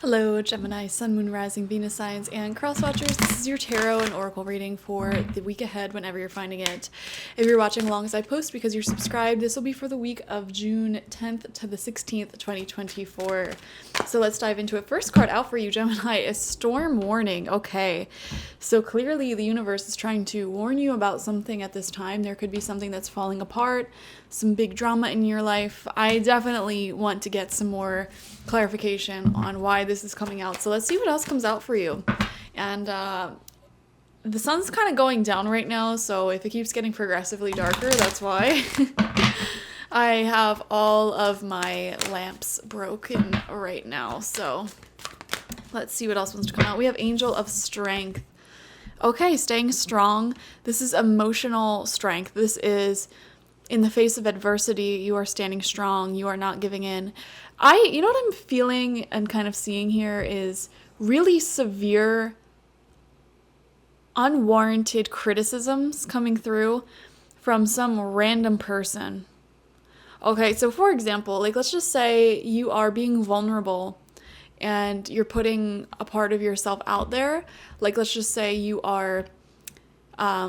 Hello, Gemini, Sun, Moon, Rising, Venus signs, and cross watchers. This is your tarot and oracle reading for the week ahead whenever you're finding it. If you're watching along as I post because you're subscribed, this will be for the week of June 10th to the 16th, 2024. So let's dive into it. First card out for you, Gemini, is Storm Warning. Okay, so clearly the universe is trying to warn you about something at this time. There could be something that's falling apart, some big drama in your life. I definitely want to get some more clarification on why this is coming out. So let's see what else comes out for you. And the sun's kind of going down right now, so if it keeps getting progressively darker, that's why. I have all of my lamps broken right now, so let's see what else wants to come out. We have Angel of Strength. Okay, staying strong. This is emotional strength. This is in the face of adversity, you are standing strong. You are not giving in. You know what I'm feeling and kind of seeing here is really severe, unwarranted criticisms coming through from some random person. Okay, so for example, let's just say you are being vulnerable and you're putting a part of yourself out there. Let's just say you are, I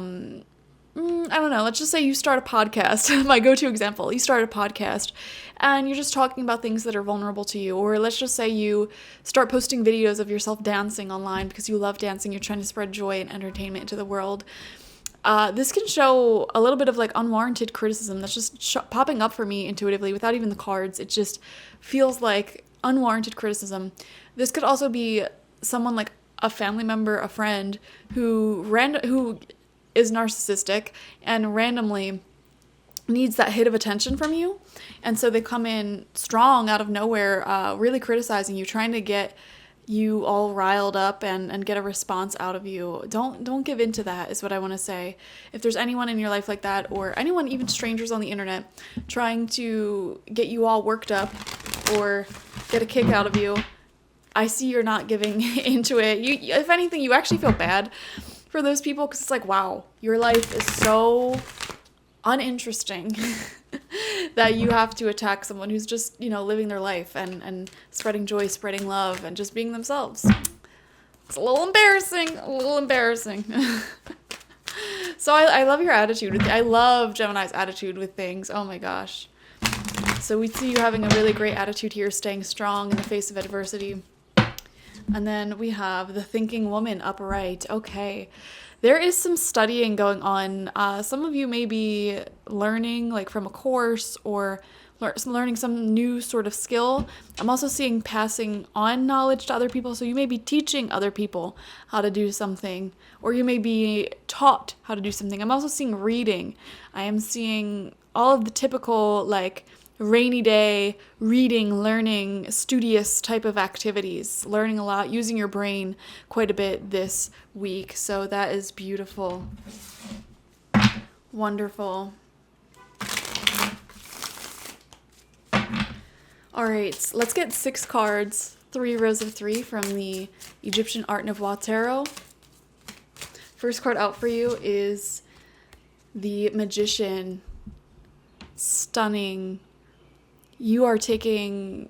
don't know, let's just say you start a podcast. My go-to example, you start a podcast and you're just talking about things that are vulnerable to you. Or let's just say you start posting videos of yourself dancing online because you love dancing. You're trying to spread joy and entertainment into the world. This can show a little bit of unwarranted criticism that's just popping up for me intuitively without even the cards. It just feels like unwarranted criticism. This could also be someone like a family member, a friend who is narcissistic and randomly needs that hit of attention from you, and so they come in strong out of nowhere, really criticizing you, trying to get you all riled up and get a response out of you. Don't give in to that is what I want to say. If there's anyone in your life like that, or anyone, even strangers on the internet, trying to get you all worked up or get a kick out of you, I see you're not giving into it. If anything, you actually feel bad for those people, because it's wow, your life is so uninteresting that you have to attack someone who's just, living their life and spreading joy, spreading love, and just being themselves. It's a little embarrassing. So I love your attitude. I love Gemini's attitude with things. Oh my gosh. So we see you having a really great attitude here, staying strong in the face of adversity. And then we have the Thinking Woman upright. Okay. There is some studying going on. Some of you may be learning from a course or learning some new sort of skill. I'm also seeing passing on knowledge to other people. So you may be teaching other people how to do something, or you may be taught how to do something. I'm also seeing reading. I am seeing all of the typical rainy day, reading, learning, studious type of activities, learning a lot, using your brain quite a bit this week. So that is beautiful. Wonderful. All right, let's get 6 cards, 3 rows of 3 from the Egyptian Art Nouveau Tarot. First card out for you is the Magician. Stunning. You are taking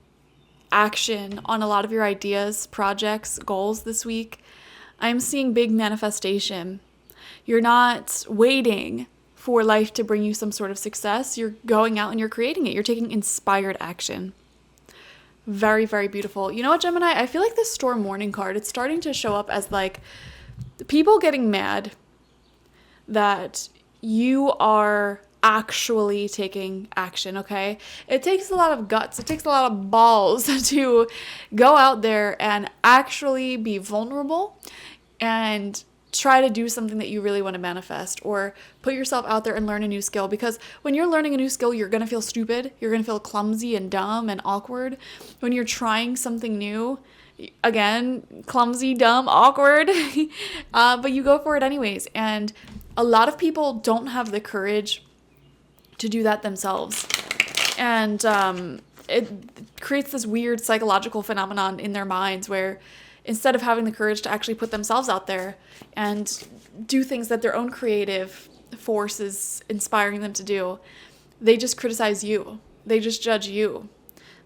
action on a lot of your ideas, projects, goals this week. I'm seeing big manifestation. You're not waiting for life to bring you some sort of success. You're going out and you're creating it. You're taking inspired action. Very, very beautiful. You know what, Gemini? I feel like this Storm Warning card, it's starting to show up as people getting mad that you are actually taking action, okay? It takes a lot of guts. It takes a lot of balls to go out there and actually be vulnerable and try to do something that you really want to manifest, or put yourself out there and learn a new skill. Because when you're learning a new skill, you're going to feel stupid. You're going to feel clumsy and dumb and awkward. When you're trying something new, again, clumsy, dumb, awkward, but you go for it anyways. And a lot of people don't have the courage to do that themselves. And it creates this weird psychological phenomenon in their minds where instead of having the courage to actually put themselves out there and do things that their own creative force is inspiring them to do, they just criticize you. They just judge you.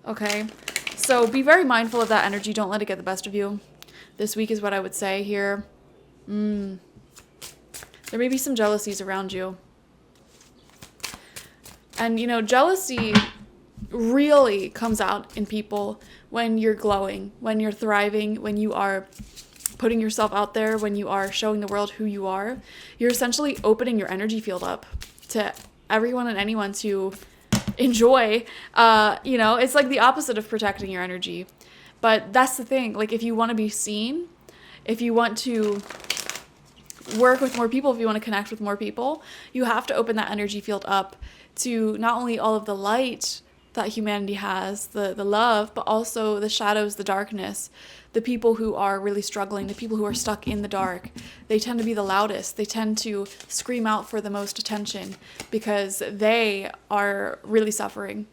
Okay? So be very mindful of that energy. Don't let it get the best of you. This week is what I would say here. There may be some jealousies around you. And, jealousy really comes out in people when you're glowing, when you're thriving, when you are putting yourself out there, when you are showing the world who you are. You're essentially opening your energy field up to everyone and anyone to enjoy. It's like the opposite of protecting your energy. But that's the thing. Like, if you want to be seen, if you want to work with more people, if you want to connect with more people, you have to open that energy field up to not only all of the light that humanity has, the love, but also the shadows, the darkness, the people who are really struggling, the people who are stuck in the dark. They tend to be the loudest. They tend to scream out for the most attention because they are really suffering.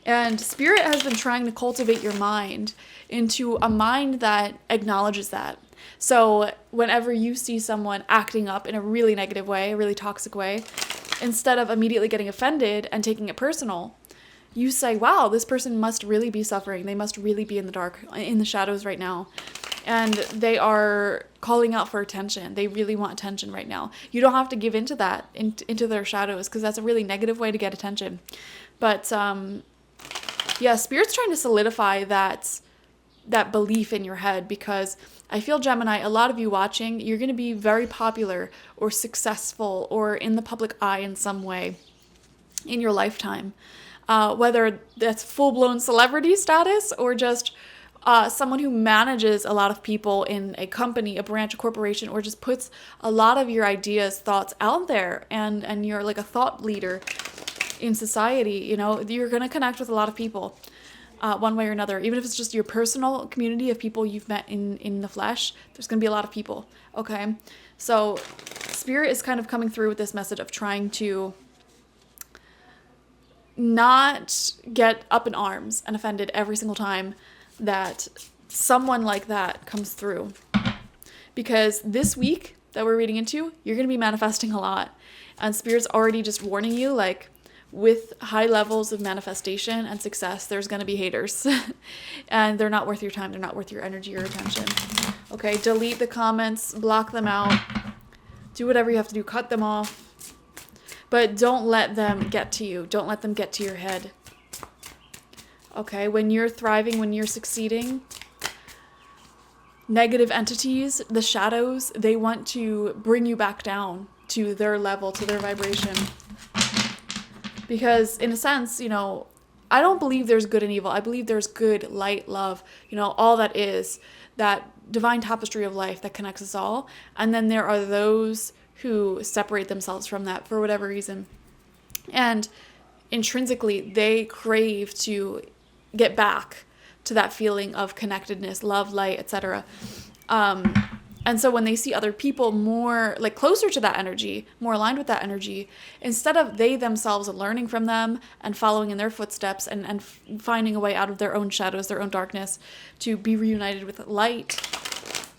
And Spirit has been trying to cultivate your mind into a mind that acknowledges that. So whenever you see someone acting up in a really negative way, a really toxic way, instead of immediately getting offended and taking it personal, you say, wow, this person must really be suffering. They must really be in the dark, in the shadows right now. And they are calling out for attention. They really want attention right now. You don't have to give into that, into their shadows, because that's a really negative way to get attention. But Spirit's trying to solidify that belief in your head, because I feel, Gemini, a lot of you watching, you're going to be very popular or successful or in the public eye in some way in your lifetime. Whether that's full-blown celebrity status or just someone who manages a lot of people in a company, a branch, a corporation, or just puts a lot of your ideas, thoughts out there, and you're like a thought leader in society. You're going to connect with a lot of people one way or another. Even if it's just your personal community of people you've met in the flesh, there's going to be a lot of people, okay? So Spirit is kind of coming through with this message of trying to not get up in arms and offended every single time that someone like that comes through. Because this week that we're reading into, you're going to be manifesting a lot. And Spirit's already just warning you, like, with high levels of manifestation and success, there's going to be haters. And they're not worth your time. They're not worth your energy or attention. Okay, delete the comments, block them out, do whatever you have to do, cut them off. But don't let them get to you. Don't let them get to your head. Okay, when you're thriving, when you're succeeding, negative entities, the shadows, they want to bring you back down to their level, to their vibration. Because in a sense, I don't believe there's good and evil. I believe there's good, light, love, all that is, that divine tapestry of life that connects us all. And then there are those who separate themselves from that for whatever reason. And intrinsically, they crave to get back to that feeling of connectedness, love, light, etc. And so when they see other people more, like, closer to that energy, more aligned with that energy, instead of they themselves learning from them and following in their footsteps and finding a way out of their own shadows, their own darkness, to be reunited with light,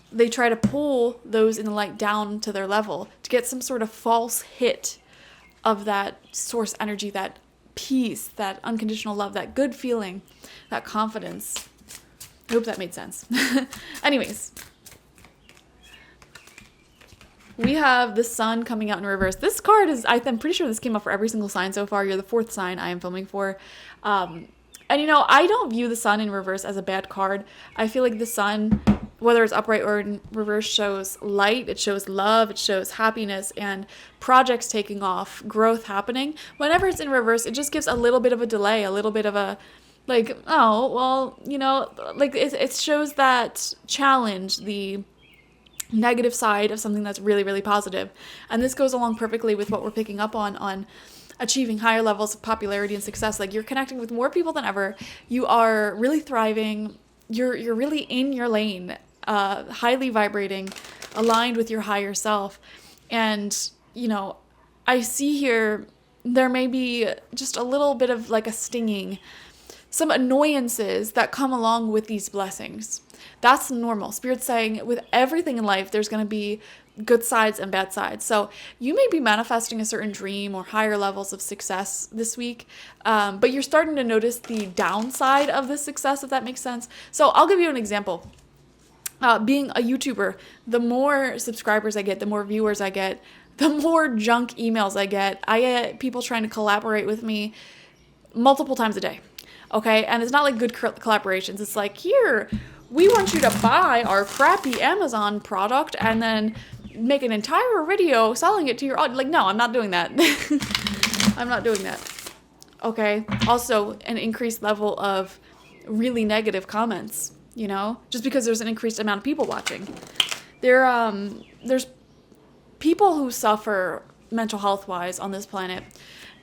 they try to pull those in the light down to their level to get some sort of false hit of that source energy, that peace, that unconditional love, that good feeling, that confidence. I hope that made sense. Anyways, we have the sun coming out in reverse. This card is, I'm pretty sure this came up for every single sign so far. You're the fourth sign I am filming for. And I don't view the sun in reverse as a bad card. I feel like the sun, whether it's upright or in reverse, shows light, it shows love, it shows happiness, and projects taking off, growth happening. Whenever it's in reverse, it just gives a little bit of a delay, a little bit of a, like, oh, well, like it shows that challenge, the negative side of something that's really, really positive. And this goes along perfectly with what we're picking up on achieving higher levels of popularity and success. Like, you're connecting with more people than ever. You are really thriving. You're really in your lane, highly vibrating, aligned with your higher self. And, I see here there may be just a little bit of like a stinging, some annoyances that come along with these blessings. That's normal. Spirit's saying with everything in life, there's going to be good sides and bad sides. So you may be manifesting a certain dream or higher levels of success this week, but you're starting to notice the downside of this success, if that makes sense. So I'll give you an example. Being a YouTuber, the more subscribers I get, the more viewers I get, the more junk emails I get. I get people trying to collaborate with me multiple times a day. Okay, and it's not like good collaborations. It's like, here, we want you to buy our crappy Amazon product and then make an entire video selling it to your audience. Like, no, I'm not doing that. I'm not doing that. Okay, also an increased level of really negative comments, just because there's an increased amount of people watching. There's people who suffer mental health-wise on this planet,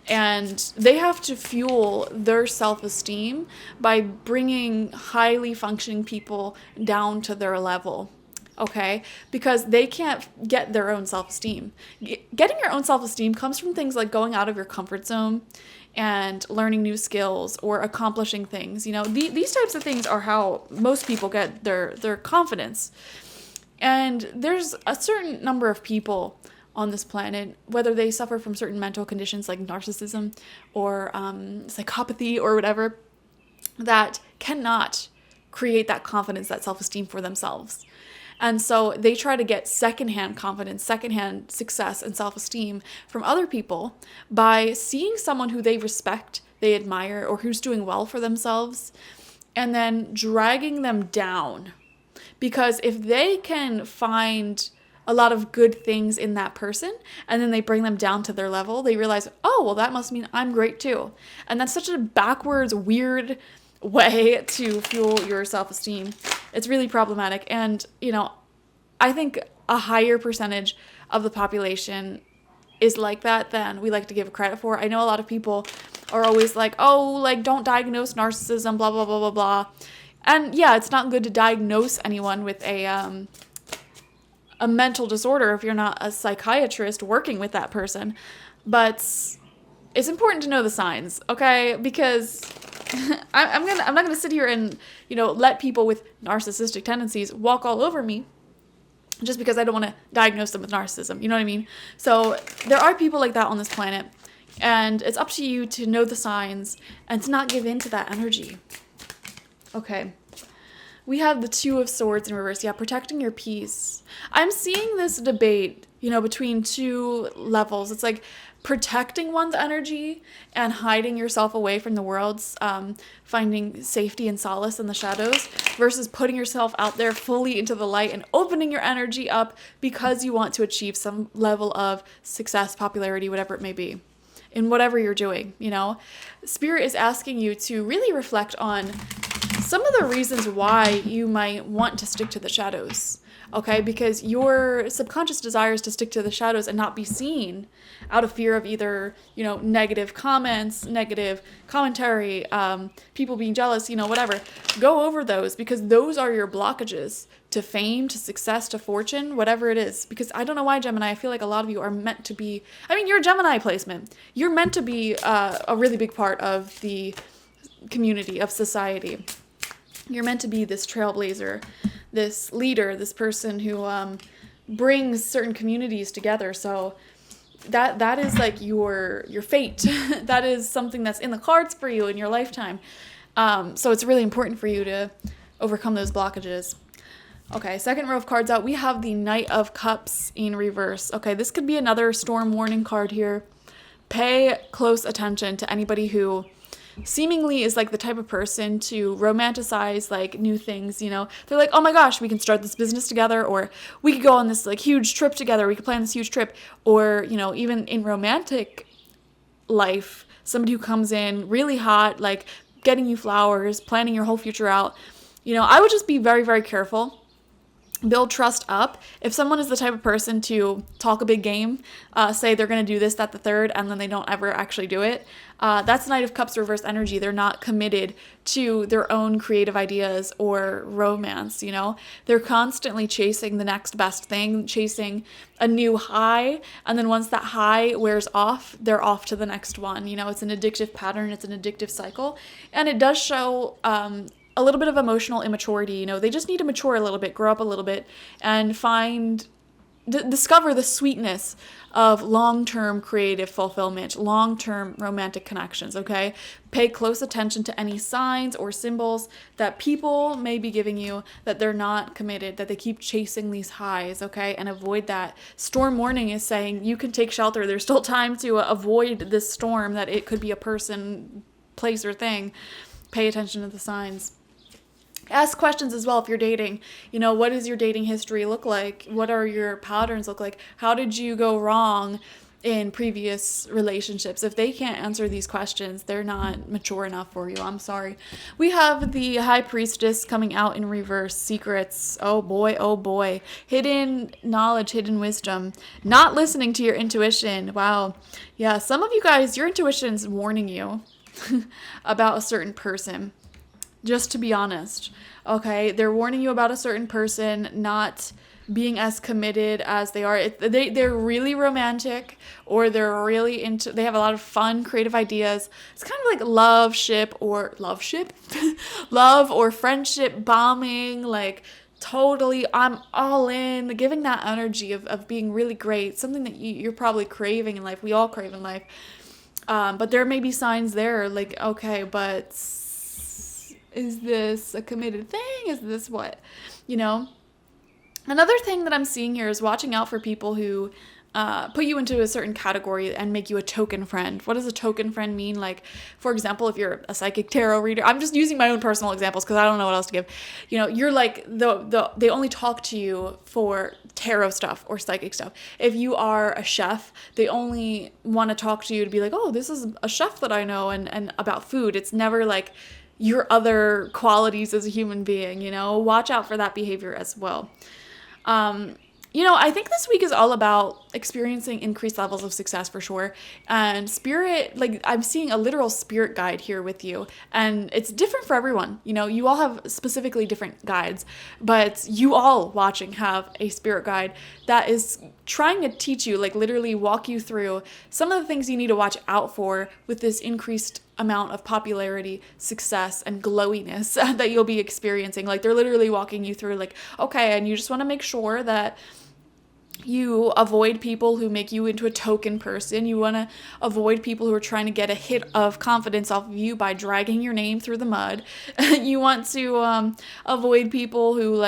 and they have to fuel their self-esteem by bringing highly functioning people down to their level, okay? Because they can't get their own self-esteem. Getting your own self-esteem comes from things like going out of your comfort zone and learning new skills or accomplishing things. These types of things are how most people get their confidence. And there's a certain number of people on this planet, whether they suffer from certain mental conditions like narcissism or psychopathy or whatever, that cannot create that confidence, that self-esteem for themselves. And so they try to get secondhand confidence, secondhand success and self-esteem from other people by seeing someone who they respect, they admire, or who's doing well for themselves, and then dragging them down. Because if they can find a lot of good things in that person, and then they bring them down to their level, they realize, oh, well, that must mean I'm great too. And that's such a backwards, weird way to fuel your self-esteem. It's really problematic. And, I think a higher percentage of the population is like that than we like to give credit for. I know a lot of people are always like, oh, like, don't diagnose narcissism, blah, blah, blah, blah, blah. And yeah, it's not good to diagnose anyone with a mental disorder if you're not a psychiatrist working with that person. But it's important to know the signs, okay? Because I'm not gonna sit here and let people with narcissistic tendencies walk all over me just because I don't want to diagnose them with narcissism. You know what I mean? So there are people like that on this planet, and it's up to you to know the signs and to not give in to that energy. Okay. We have the Two of Swords in reverse. Yeah, protecting your peace. I'm seeing this debate, between two levels. It's like protecting one's energy and hiding yourself away from the world's, finding safety and solace in the shadows, versus putting yourself out there fully into the light and opening your energy up because you want to achieve some level of success, popularity, whatever it may be, in whatever you're doing. Spirit is asking you to really reflect on some of the reasons why you might want to stick to the shadows, okay? Because your subconscious desires to stick to the shadows and not be seen out of fear of either, negative comments, negative commentary, people being jealous, whatever. Go over those, because those are your blockages to fame, to success, to fortune, whatever it is. Because I don't know why, Gemini, I feel like a lot of you are meant to be, you're a Gemini placement. You're meant to be a really big part of the community, of society. You're meant to be this trailblazer, this leader, this person who brings certain communities together. So that is like your fate. That is something that's in the cards for you in your lifetime. So it's really important for you to overcome those blockages. Okay, second row of cards out, we have the Knight of Cups in reverse. Okay, this could be another storm warning card here. Pay close attention to anybody who seemingly is like the type of person to romanticize like new things. They're like, oh my gosh, we can start this business together, or we could go on this like huge trip together, we could plan this huge trip, or even in romantic life, somebody who comes in really hot, like getting you flowers, planning your whole future out. I would just be very, very careful. Build trust up. If someone is the type of person to talk a big game, say they're going to do this, that, the third, and then they don't ever actually do it, that's Knight of Cups reverse energy. They're not committed to their own creative ideas or romance, They're constantly chasing the next best thing, chasing a new high, and then once that high wears off, they're off to the next one. It's an addictive pattern, it's an addictive cycle, and it does show a little bit of emotional immaturity. They just need to mature a little bit, grow up a little bit, and find discover the sweetness of long-term creative fulfillment, long-term romantic connections, okay? Pay close attention to any signs or symbols that people may be giving you that they're not committed, that they keep chasing these highs, okay? And avoid that. Storm warning is saying you can take shelter. There's still time to avoid this storm, that it could be a person, place, or thing. Pay attention to the signs. Ask questions as well if you're dating. What does your dating history look like? What are your patterns look like? How did you go wrong in previous relationships? If they can't answer these questions, they're not mature enough for you. I'm sorry. We have the High Priestess coming out in reverse. Secrets. Oh boy, oh boy. Hidden knowledge, hidden wisdom. Not listening to your intuition. Wow. Yeah, some of you guys, your intuition's warning you about a certain person. Just to be honest, okay? They're warning you about a certain person not being as committed as they are. They're really romantic, or they have a lot of fun, creative ideas. It's kind of like love or friendship bombing, like totally, I'm all in, giving that energy of being really great, something that you're probably craving in life. We all crave in life. But there may be signs there, like, okay, but is this a committed thing? Is this what? Another thing that I'm seeing here is watching out for people who put you into a certain category and make you a token friend. What does a token friend mean? Like, for example, if you're a psychic tarot reader, I'm just using my own personal examples because I don't know what else to give. You're like they only talk to you for tarot stuff or psychic stuff. If you are a chef, they only want to talk to you to be like, oh, this is a chef that I know, and about food. It's never like your other qualities as a human being. Watch out for that behavior as well. I think this week is all about experiencing increased levels of success for sure. And spirit, like, I'm seeing a literal spirit guide here with you. And it's different for everyone. You all have specifically different guides, but you all watching have a spirit guide that is trying to teach you, like literally walk you through some of the things you need to watch out for with this increased amount of popularity, success, and glowiness that you'll be experiencing. Like, they're literally walking you through, like, okay, and you just want to make sure that you avoid people who make you into a token person. You want to avoid people who are trying to get a hit of confidence off of you by dragging your name through the mud. You want to avoid people who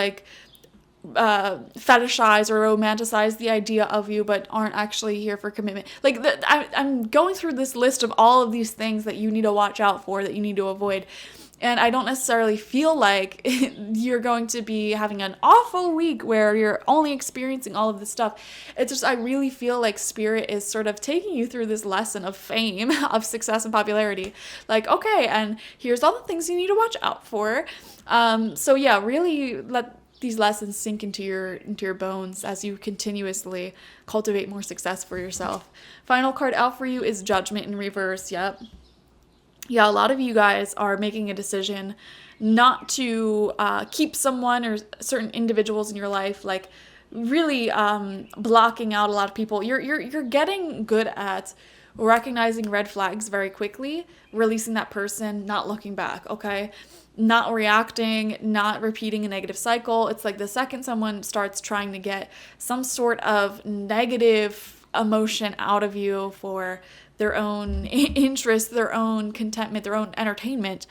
fetishize or romanticize the idea of you but aren't actually here for commitment. Like, I'm going through this list of all of these things that you need to watch out for, that you need to avoid. And I don't necessarily feel like you're going to be having an awful week where you're only experiencing all of this stuff. It's just, I really feel like spirit is sort of taking you through this lesson of fame, of success and popularity. Like, okay, and here's all the things you need to watch out for. So yeah, really let these lessons sink into your bones as you continuously cultivate more success for yourself. Final card out for you is Judgment in reverse. Yep. Yeah, a lot of you guys are making a decision not to keep someone or certain individuals in your life, like really blocking out a lot of people. You're getting good at recognizing red flags very quickly, releasing that person, not looking back, okay? Not reacting, not repeating a negative cycle. It's like the second someone starts trying to get some sort of negative emotion out of you for their own interest, their own contentment, their own entertainment,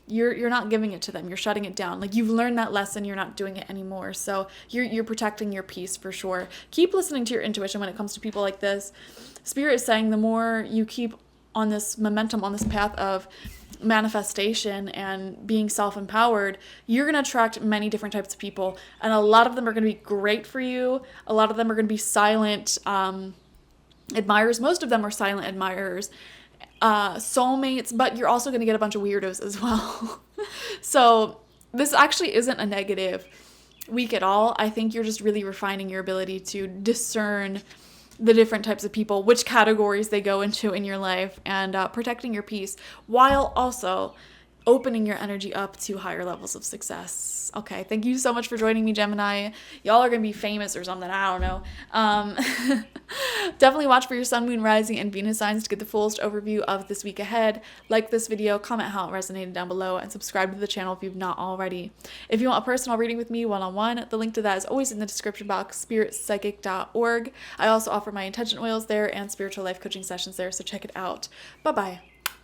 you're not giving it to them. You're shutting it down. Like, you've learned that lesson. You're not doing it anymore. So you're protecting your peace for sure. Keep listening to your intuition when it comes to people like this. Spirit is saying the more you keep on this momentum, on this path of manifestation and being self-empowered, you're going to attract many different types of people. And a lot of them are going to be great for you. A lot of them are going to be silent admirers. Most of them are silent admirers, soulmates, but you're also going to get a bunch of weirdos as well. So this actually isn't a negative week at all. I think you're just really refining your ability to discern the different types of people, which categories they go into in your life, and protecting your peace while also opening your energy up to higher levels of success. Okay, thank you so much for joining me, Gemini. Y'all are gonna be famous or something, I don't know. Definitely watch for your sun, moon, rising, and Venus signs to get the fullest overview of this week ahead. Like this video, comment how it resonated down below, and subscribe to the channel if you've not already. If you want a personal reading with me one-on-one, the link to that is always in the description box, spiritpsychic.org. I also offer my intention oils there and spiritual life coaching sessions there, so check it out. Bye-bye.